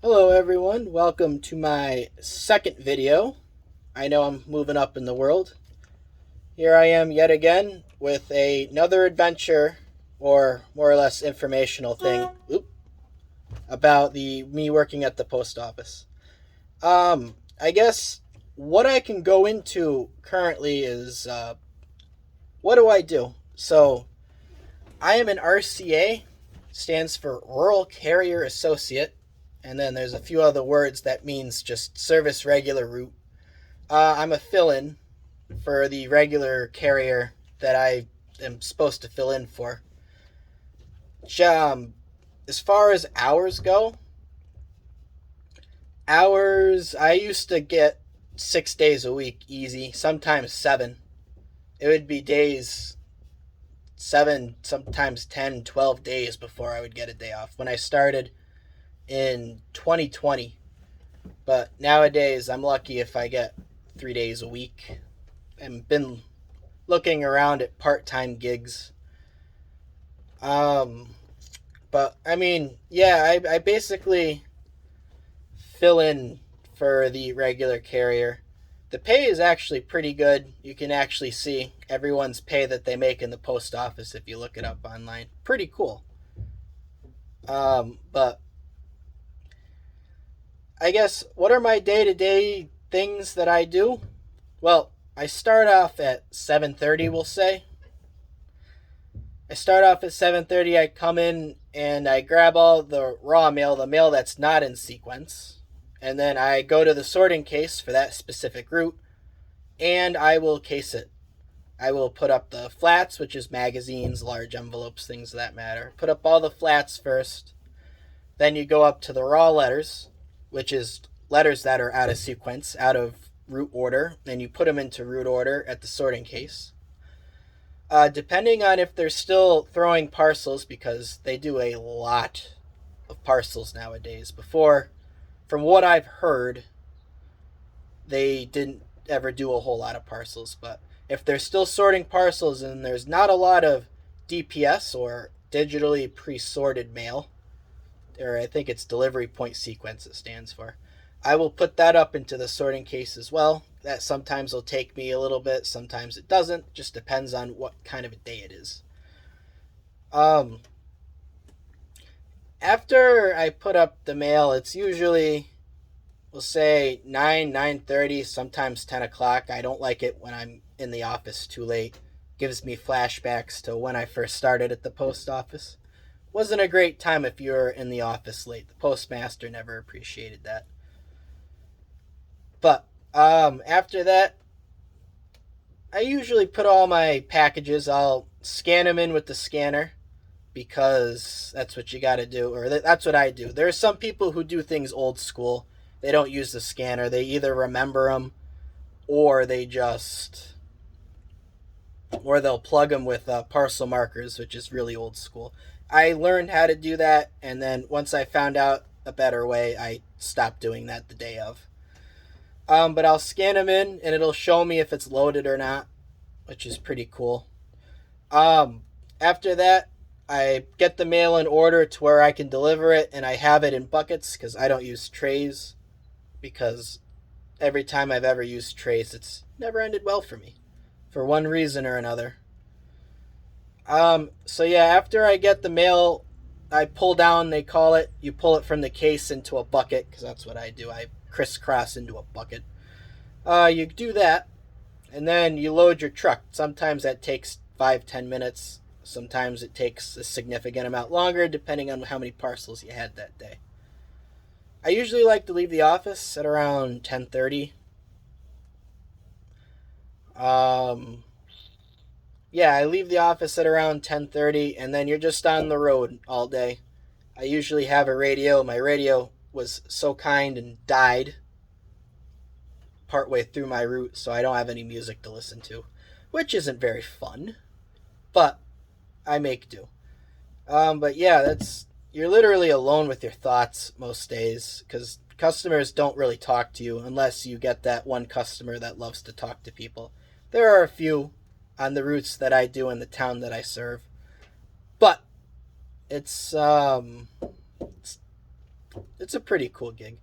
Hello everyone, welcome to my second video. I know I'm moving up in the world. Here I am yet again with another adventure, or more or less informational thing, about me working at the post office. I guess what I can go into currently is, what do I do? So, I am an RCA, stands for Rural Carrier Associate, and then there's a few other words that means just service regular route. I'm a fill-in for the regular carrier that I am supposed to fill in for. As far as hours go, I used to get 6 days a week easy, sometimes seven. It would be days, 7, sometimes 10, 12 days before I would get a day off when I started in 2020. But nowadays, I'm lucky if I get 3 days a week. I've been looking around at part-time gigs. Um, but I mean, yeah, I basically fill in for the regular carrier. The pay is actually pretty good. You can actually see everyone's pay that they make in the post office if you look it up online. Pretty cool. But I guess what are my day-to-day things that I do? Well, I start off at 7:30, we'll say. I start off at 7:30. I come in and I grab all the raw mail, the mail that's not in sequence, and then I go to the sorting case for that specific route, and I will case it. I will put up the flats, which is magazines, large envelopes, things of that matter. Put up all the flats first. Then you go up to the raw letters, which is letters that are out of sequence, out of route order, and you put them into route order at the sorting case. Depending on if they're still throwing parcels, because they do a lot of parcels nowadays. Before, from what I've heard, they didn't ever do a whole lot of parcels. But if they're still sorting parcels and there's not a lot of DPS or digitally pre-sorted mail, or I think it's delivery point sequence it stands for, I will put that up into the sorting case as well. That sometimes will take me a little bit, sometimes it doesn't. Just depends on what kind of a day it is. Um, After I put up the mail, it's usually, we'll say 9:30, sometimes 10 o'clock. I don't like it when I'm in the office too late. Gives me flashbacks to when I first started at the post office. Wasn't a great time if you were in the office late. The postmaster never appreciated that. But after that, I usually put all my packages, I'll scan them in with the scanner because that's what you got to do, or that's what I do. There are some people who do things old school. They don't use the scanner. They either remember them or or they'll plug them with parcel markers, which is really old school. I learned how to do that, and then once I found out a better way, I stopped doing that the day of. But I'll scan them in, and it'll show me if it's loaded or not, which is pretty cool. After that, I get the mail in order to where I can deliver it, and I have it in buckets because I don't use trays. Because every time I've ever used trays, it's never ended well for me, for one reason or another. So yeah, after I get the mail, I pull down, they call it, you pull it from the case into a bucket, because that's what I do. I crisscross into a bucket. You do that, and then you load your truck. Sometimes that takes 5-10 minutes. Sometimes it takes a significant amount longer, depending on how many parcels you had that day. I usually like to leave the office at around 10:30. Um, yeah, I leave the office at around 10:30, and then you're just on the road all day. I usually have a radio. My radio was so kind and died partway through my route, so I don't have any music to listen to, which isn't very fun, but I make do. But yeah, that's you're literally alone with your thoughts most days because customers don't really talk to you unless you get that one customer that loves to talk to people. There are a few on the routes that I do in the town that I serve, but it's It's a pretty cool gig.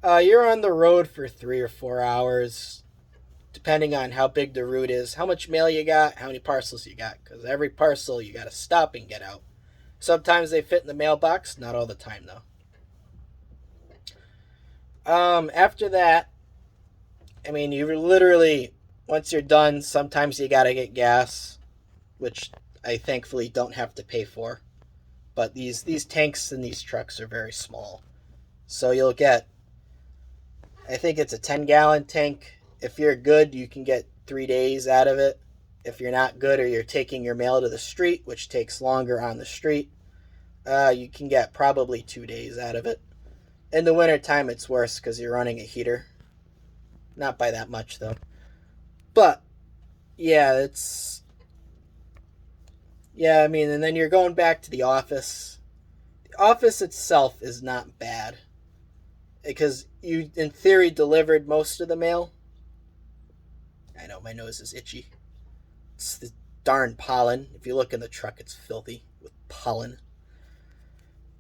You're on the road for 3 or 4 hours, depending on how big the route is, how much mail you got, how many parcels you got. Because every parcel you got to stop and get out. Sometimes they fit in the mailbox, not all the time though. After that, I mean, you literally, once you're done, sometimes you gotta get gas, which I thankfully don't have to pay for. But these tanks in these trucks are very small, so you'll get, I think it's a 10-gallon tank. If you're good, you can get 3 days out of it. If you're not good or you're taking your mail to the street, which takes longer on the street, you can get probably 2 days out of it. In the wintertime, it's worse because you're running a heater. Not by that much, though. But, yeah, it's... Yeah, I mean, and then you're going back to the office. The office itself is not bad. Because you, in theory, delivered most of the mail. I know, my nose is itchy. It's the darn pollen. If you look in the truck, it's filthy with pollen.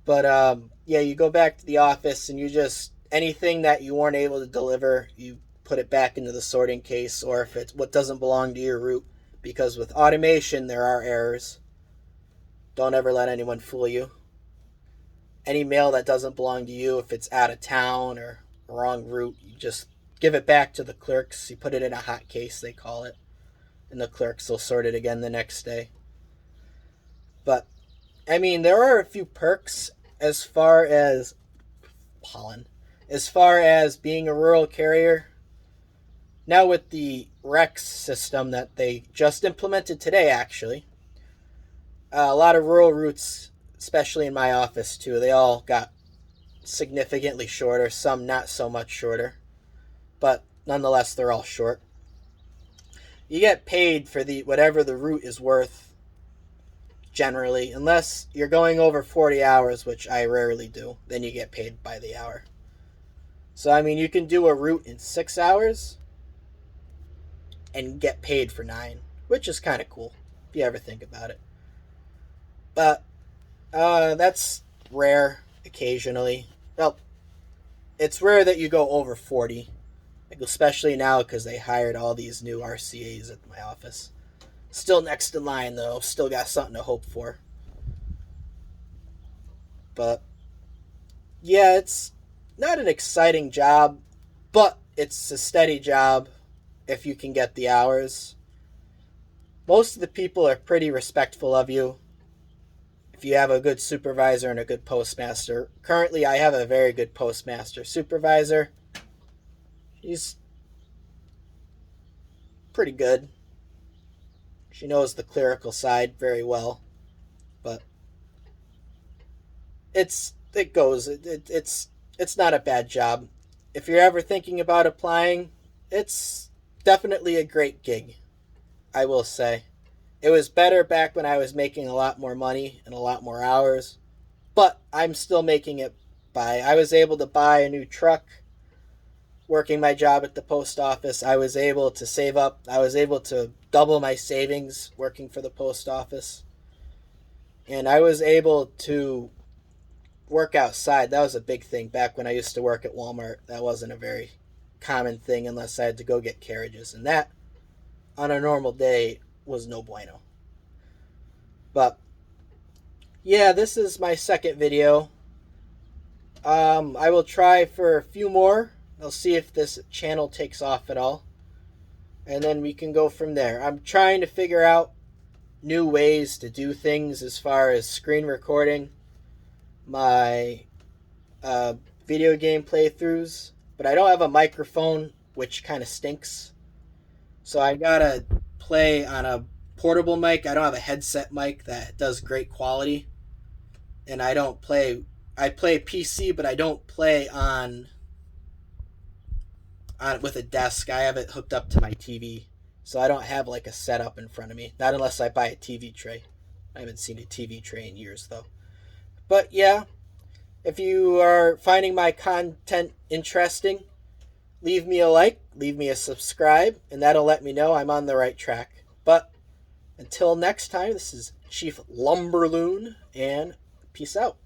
But, yeah, you go back to the office and you just... Anything that you weren't able to deliver, you put it back into the sorting case, or if it's what doesn't belong to your route, because with automation there are errors. Don't ever let anyone fool you. Any mail that doesn't belong to you, if it's out of town or wrong route, you just give it back to the clerks. You put it in a hot case, they call it, and the clerks will sort it again the next day. But I mean, there are a few perks as far as pollen, as far as being a rural carrier. Now with the REX system that they just implemented today, actually, a lot of rural routes, especially in my office too, they all got significantly shorter, some not so much shorter, but nonetheless they're all short. You get paid for the whatever the route is worth, generally, unless you're going over 40 hours, which I rarely do, then you get paid by the hour. So I mean, you can do a route in 6 hours and get paid for 9, which is kind of cool if you ever think about it. But that's rare occasionally. Well, it's rare that you go over 40, like especially now because they hired all these new RCAs at my office. Still next in line though, still got something to hope for. But yeah, it's not an exciting job, but it's a steady job if you can get the hours. Most of the people are pretty respectful of you if you have a good supervisor and a good postmaster. Currently, I have a very good postmaster. Supervisor, she's pretty good. She knows the clerical side very well, but it's not a bad job. If you're ever thinking about applying, it's definitely a great gig, I will say. It was better back when I was making a lot more money and a lot more hours, but I'm still making it by. I was able to buy a new truck working my job at the post office. I was able to save up. I was able to double my savings working for the post office. And I was able to work outside. That was a big thing back when I used to work at Walmart. That wasn't a very common thing unless I had to go get carriages. And that, on a normal day, was no bueno. But yeah, this is my second video. I will try for a few more. I'll see if this channel takes off at all, and then we can go from there. I'm trying to figure out new ways to do things as far as screen recording my video game playthroughs, but I don't have a microphone, which kind of stinks. So I gotta play on a portable mic. I don't have a headset mic that does great quality. And I play PC, but I don't play on with a desk. I have it hooked up to my TV. So I don't have like a setup in front of me. Not unless I buy a TV tray. I haven't seen a TV tray in years though. But yeah, if you are finding my content interesting, leave me a like, leave me a subscribe, and that'll let me know I'm on the right track. But until next time, this is Chief Lumberloon, and peace out.